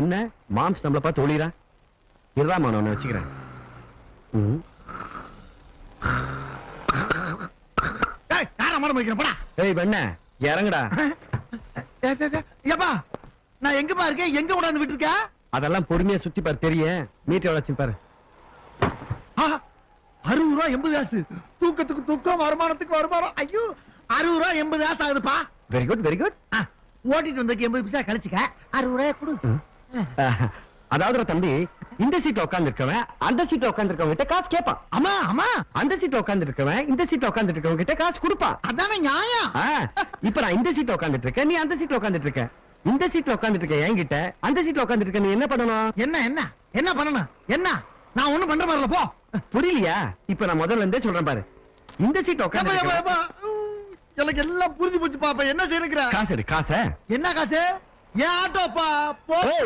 என்ன மாம்ஸ் நம்மள பார்த்து ஒளிரா? இருறாமா நான் வச்சுக்கிறேன். ஏய் வெண்ண இறங்குடா. ஏப்பா நான் எங்கப்பா இருக்கேன்? எங்க கொண்டாந்து விட்டுருக்க? அதெல்லாம் பொறுமையா சுத்தி பாரு, தெரியும். மீட்டர் வச்சு பாரு. 60 ரூபா 80 காசு. தூக்கத்துக்கு தூக்கம், வருமானத்துக்கு வருமானம். ஐயோ 60 ரூபா 80 காசு ஆகுதுப்பா. Very good very good. ஓட்டிட்டு வந்ததுக்கு 80 பைசா கழிச்சுக்க. 60 ரூபாய் கொடு. அதாவது தம்பி, இந்த சீட்ல உட்கார்ந்து இருக்கவன் அந்த சீட்ல உட்கார்ந்து இருக்கவங்க கிட்ட காசு கேட்பான். அம்மா அம்மா, அந்த சீட்ல உட்கார்ந்து இருக்கவன் இந்த சீட்ல உட்கார்ந்து இருக்கவங்க கிட்ட காசு கொடுப்பான். அதானே நியாயம். இப்ப நான் இந்த சீட்ல உட்கார்ந்துட்டு இருக்கேன், நீ அந்த சீட்ல உட்கார்ந்துட்டு இருக்க. இந்த சீட்ல உட்கார்ந்துட்டு இருக்க என்கிட்ட, அந்த சீட்ல உட்கார்ந்துட்டு இருக்க நீ என்ன பண்ணணும்? என்ன என்ன என்ன பண்ணணும்? என்ன நான் ஒண்ணும் பண்ற மாதிரி இல்ல, போ. புரியலையா? இப்ப நான் முதல்ல இருந்தே சொல்றேன் பாரு. இந்த சீட்ல உட்கார்ந்து எனக்கு எல்லாம் புரிஞ்சு போச்சு பாப்பா. என்ன செய்யற? காசு எடு, காசை. என்ன காசு? ஏன் ஆட்டோப்பா? போ.